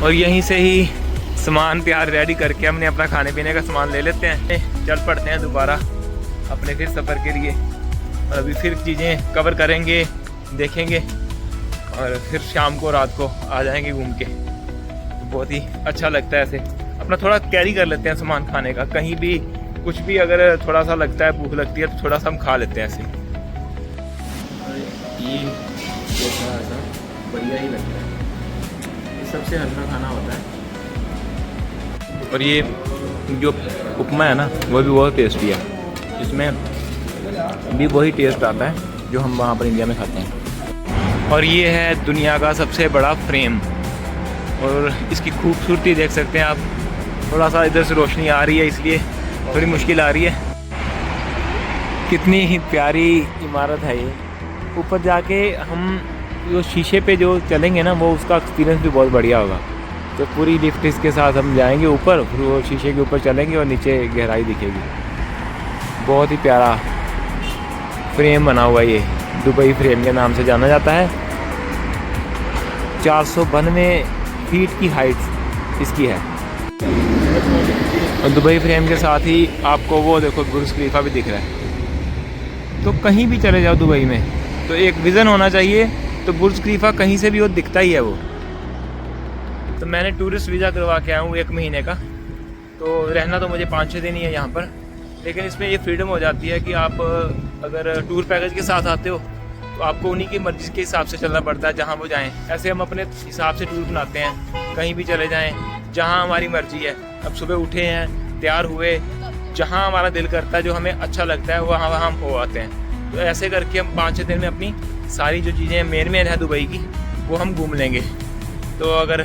और यहीं से ही सामान तैयार रेडी करके हमने अपना खाने पीने का सामान ले लेते हैं, चल पड़ते हैं दोबारा अपने फिर सफ़र के लिए। और अभी फिर चीज़ें कवर करेंगे, देखेंगे और फिर शाम को रात को आ जाएंगे घूम के। बहुत ही अच्छा लगता है ऐसे, अपना थोड़ा कैरी कर लेते हैं सामान खाने का, कहीं भी कुछ भी अगर थोड़ा सा लगता है, भूख लगती है तो थोड़ा सा हम खा लेते हैं ऐसे। ये ऐसा बढ़िया ही लगता है, ये सबसे हल्का खाना होता है। और ये जो उपमा है ना वो भी बहुत टेस्टी है, इसमें भी वही टेस्ट आता है जो हम वहाँ पर इंडिया में खाते हैं। और ये है दुनिया का सबसे बड़ा फ्रेम, और इसकी खूबसूरती देख सकते हैं आप। थोड़ा सा इधर से रोशनी आ रही है इसलिए थोड़ी मुश्किल आ रही है। कितनी ही प्यारी इमारत है ये। ऊपर जाके हम जो शीशे पे जो चलेंगे ना, वो उसका एक्सपीरियंस भी बहुत बढ़िया होगा। तो पूरी लिफ्ट इसके साथ हम जाएंगे ऊपर, फिर वो शीशे के ऊपर चलेंगे और नीचे गहराई दिखेगी। बहुत ही प्यारा फ्रेम बना हुआ ये, दुबई फ्रेम के नाम से जाना जाता है। 492 फीट की हाइट इसकी है। और दुबई फ्रेम के साथ ही आपको वो देखो बुर्ज खलीफा भी दिख रहा है। तो कहीं भी चले जाओ दुबई में तो एक विज़न होना चाहिए, तो बुर्ज खलीफा कहीं से भी वो दिखता ही है वो। तो मैंने टूरिस्ट वीज़ा करवा के आया हूँ 1 महीने का, तो रहना तो मुझे 5-6 दिन ही है यहाँ पर। लेकिन इसमें ये फ्रीडम हो जाती है कि आप अगर टूर पैकेज के साथ आते हो तो आपको उन्हीं की मर्ज़ी के हिसाब से चलना पड़ता है जहाँ वो जाएँ। ऐसे हम अपने हिसाब से टूर बनाते हैं, कहीं भी चले जाएँ जहाँ हमारी मर्ज़ी है। अब सुबह उठे हैं, तैयार हुए, जहाँ हमारा दिल करता है, जो हमें अच्छा लगता है वहाँ हम हो आते हैं। तो ऐसे करके हम 5-6 दिन में अपनी सारी जो चीज़ें मेन है दुबई की वो हम घूम लेंगे। तो अगर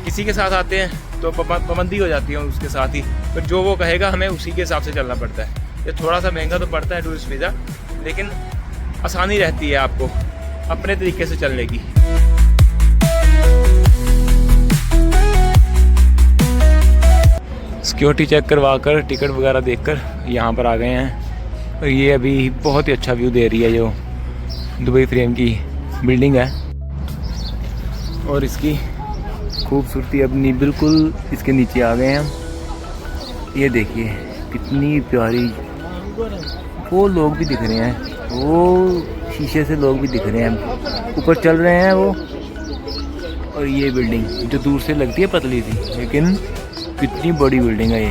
किसी के साथ आते हैं तो पाबंदी हो जाती है उसके साथ ही, फिर जो वो कहेगा हमें उसी के हिसाब से चलना पड़ता है। ये थोड़ा सा महंगा तो पड़ता है टूरिस्ट वीज़ा, लेकिन आसानी रहती है आपको अपने तरीके से चलने की। सिक्योरिटी चेक करवा कर टिकट वगैरह देखकर यहाँ पर आ गए हैं। और ये अभी बहुत ही अच्छा व्यू दे रही है जो दुबई फ्रेम की बिल्डिंग है, और इसकी खूबसूरती अपनी बिल्कुल इसके नीचे आ गए हैं। ये देखिए कितनी प्यारी, वो लोग भी दिख रहे हैं, वो शीशे से लोग भी दिख रहे हैं, ऊपर चल रहे हैं वो। और ये बिल्डिंग जो दूर से लगती है पतली सी, लेकिन कितनी बड़ी बिल्डिंग है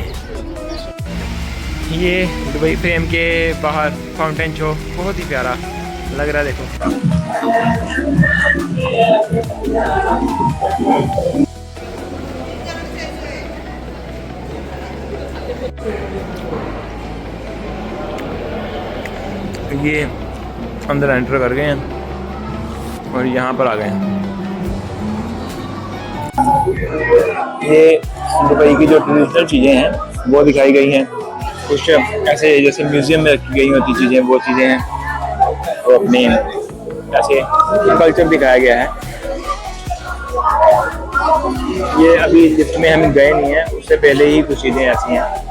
ये दुबई फ्रेम के बाहर फाउंटेन शो बहुत ही प्यारा लग रहा है। देखो ये अंदर एंटर कर गए हैं और यहाँ पर आ गए हैं। ये दुबई की जो ट्रेडिशनल चीज़ें हैं वो दिखाई गई हैं, कुछ ऐसे जैसे म्यूज़ियम में रखी गई होती चीज़ें, वो चीज़ें हैं, तो अपने ऐसे कल्चर दिखाया गया है। ये अभी लिफ्ट में हम गए नहीं हैं, उससे पहले ही कुछ चीज़ें ऐसी हैं।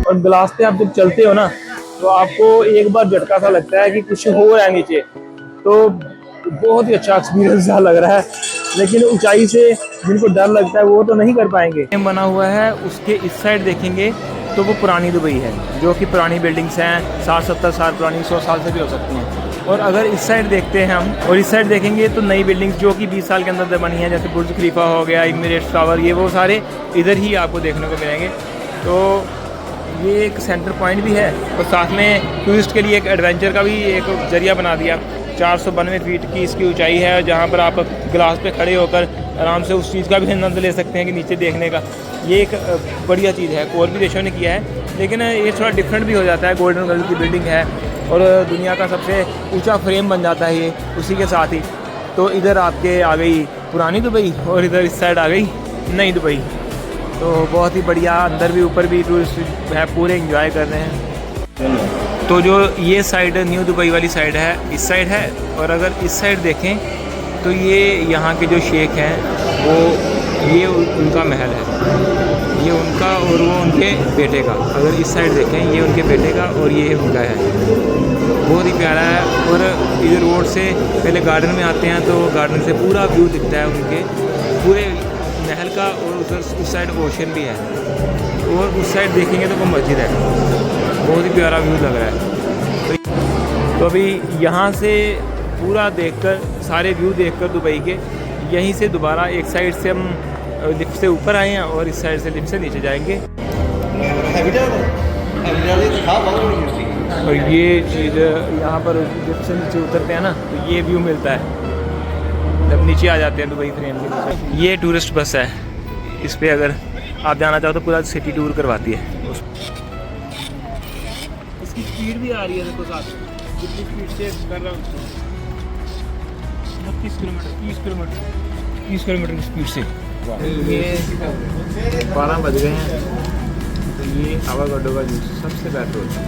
और ग्लास पे आप जब चलते हो ना तो आपको एक बार झटका सा लगता है कि कुछ हो रहा है नीचे, तो बहुत ही अच्छा एक्सपीरियंस लग रहा है। लेकिन ऊंचाई से जिनको डर लगता है वो तो नहीं कर पाएंगे। बना हुआ है उसके इस साइड देखेंगे तो वो पुरानी दुबई है, जो कि पुरानी बिल्डिंग्स हैं, 60-70 साल पुरानी, 100 साल से भी हो सकती हैं। और अगर इस साइड देखते हैं हम और इस साइड देखेंगे तो नई बिल्डिंग्स जो कि 20 साल के अंदर बनी हैं, जैसे बुर्ज खलीफा हो गया, एमिरेट्स टावर, ये वो सारे इधर ही आपको देखने को मिलेंगे। तो ये एक सेंटर पॉइंट भी है और साथ में टूरिस्ट के लिए एक एडवेंचर का भी एक जरिया बना दिया। 492 फीट की इसकी ऊंचाई है, जहाँ पर आप ग्लास पे खड़े होकर आराम से उस चीज़ का भी आनंद ले सकते हैं कि नीचे देखने का। ये एक बढ़िया चीज़ है, और भी देशों ने किया है, लेकिन ये थोड़ा डिफरेंट भी हो जाता है। गोल्डन कलर की बिल्डिंग है और दुनिया का सबसे ऊँचा फ्रेम बन जाता है ये उसी के साथ ही। तो इधर आपके आ गई पुरानी दुबई और इधर इस साइड आ गई नई दुबई। तो बहुत ही बढ़िया, अंदर भी ऊपर भी टूरिस्ट है, पूरे एंजॉय कर रहे हैं। तो जो ये साइड न्यू दुबई वाली साइड है, इस साइड है, और अगर इस साइड देखें तो ये यहाँ के जो शेख हैं वो, ये उनका महल है, ये उनका और वो उनके बेटे का। अगर इस साइड देखें, ये उनके बेटे का और ये उनका है। बहुत ही प्यारा है। और इधर रोड से पहले गार्डन में आते हैं तो गार्डन से पूरा व्यू दिखता है उनके पूरे महल का, और उधर उस साइड ओशन भी है, और उस साइड देखेंगे तो वो मस्जिद है। बहुत ही प्यारा व्यू लग रहा है। तो अभी यहाँ से पूरा देखकर, सारे व्यू देखकर दुबई के, यहीं से दोबारा एक साइड से हम लिफ्ट से ऊपर आए हैं और इस साइड से लिफ्ट से नीचे जाएंगे। और ये चीज़ यहाँ पर लिफ्ट से नीचे उतरते हैं ना, तो ये व्यू मिलता है जब नीचे आ जाते हैं दुबई फ्रेम के नीचे। ये टूरिस्ट बस है, इस पर अगर आप जाना चाहो तो पूरा सिटी टूर करवाती है। इसकी स्पीड भी आ रही है, देखो साथ कितनी स्पीड से कर रहा हूँ, 30 किलोमीटर की स्पीड से। ये 12 बज गए हैं, तो ये आवागढ़ का जूस सबसे बेस्ट होता है।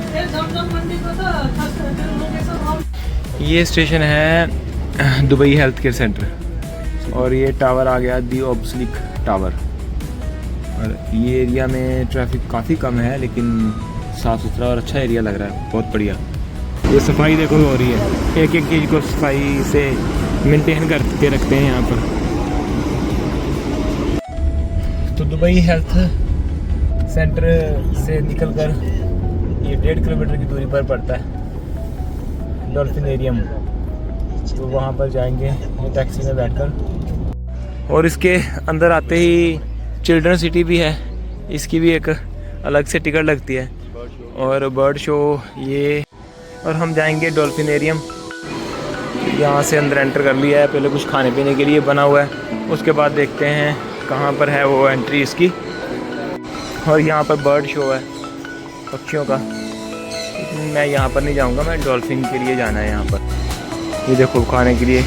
ये स्टेशन है दुबई हेल्थ केयर सेंटर, और ये टावर आ गया दी ऑब्लिक टावर। और ये एरिया में ट्रैफिक काफ़ी कम है, लेकिन साफ़ सुथरा और अच्छा एरिया लग रहा है, बहुत बढ़िया। ये सफाई देखो हो रही है, एक एक चीज़ को सफाई से मेंटेन करके रखते हैं यहाँ पर। तो दुबई हेल्थ सेंटर से निकलकर ये 1.5 किलोमीटर की दूरी पर पड़ता है डॉल्फिनेरियम, तो वहाँ पर जाएंगे टैक्सी में बैठकर। और इसके अंदर आते ही चिल्ड्रन सिटी भी है, इसकी भी एक अलग से टिकट लगती है, और बर्ड शो ये। और हम जाएंगे डॉल्फिनेरियम, यहाँ से अंदर एंटर कर लिया है, पहले कुछ खाने पीने के लिए बना हुआ है, उसके बाद देखते हैं कहाँ पर है वो एंट्री इसकी। और यहाँ पर बर्ड शो है पक्षियों का, मैं यहाँ पर नहीं जाऊँगा, मैं डॉल्फिन के लिए जाना है यहाँ पर। ये देखो खाने के लिए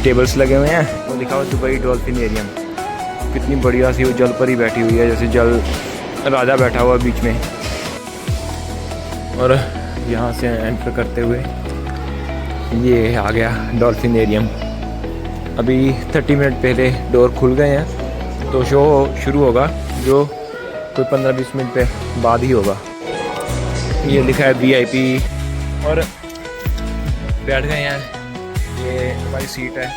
टेबल्स लगे हुए हैं, वो लिखा हुआ दुबई डॉल्फिनेरियम। कितनी बढ़िया सी वो जल पर ही बैठी हुई है, जैसे जल राजा बैठा हुआ बीच में। और यहाँ से एंटर करते हुए ये आ गया डॉल्फिनेरियम। अभी 30 मिनट पहले डोर खुल गए हैं, तो शो शुरू होगा जो कोई 15-20 मिनट पे बाद ही होगा। ये लिखा है VIP, और बैठ गए हैं, ये हमारी सीट है।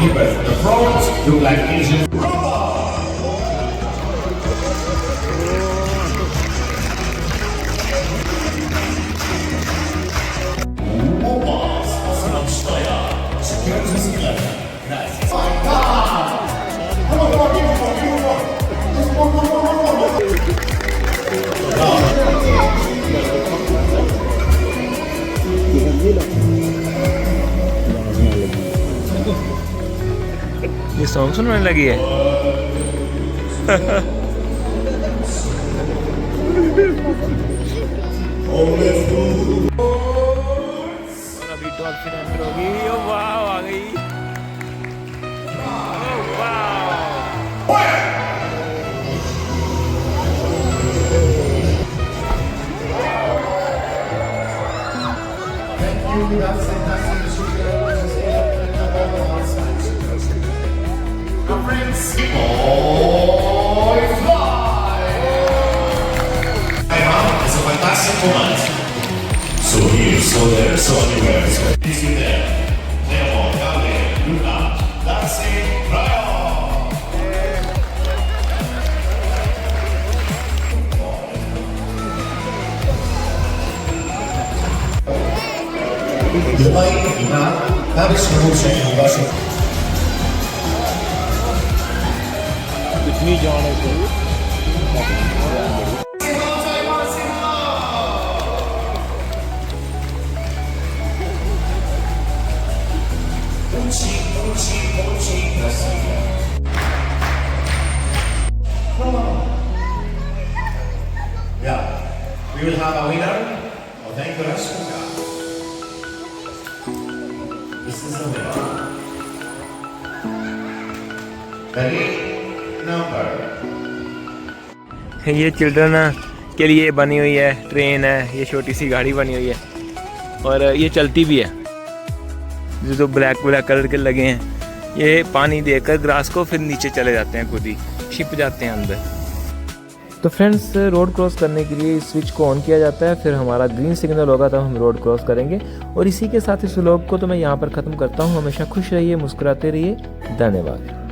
The frogs look like Asian. ये सॉन्ग सुनने लगी है। और अभी डॉल्फिन एंटर होगी। ओ वाह, आ गई। ओ वाह, It's a fantastic moment. So here, so there, so anywhere. So is you there? Leo, Gabriel, Luna, Darcy, Brian. Dubai, Iman, Paris, Russia, Washington. कितनी जान है इसको। we will have a winner of the International Cup. This is the winner. The number. ये children के लिए बनी हुई है ट्रेन है, ये छोटी सी गाड़ी बनी हुई है और ये चलती भी है। जो ब्लैक कलर के लगे हैं, ये पानी देकर ग्रास को फिर नीचे चले जाते हैं, खुद ही छिप जाते हैं अंदर। तो फ्रेंड्स, रोड क्रॉस करने के लिए इस स्विच को ऑन किया जाता है, फिर हमारा ग्रीन सिग्नल होगा तब हम रोड क्रॉस करेंगे। और इसी के साथ इस व्लॉग को तो मैं यहाँ पर ख़त्म करता हूँ। हमेशा खुश रहिए, मुस्कुराते रहिए। धन्यवाद।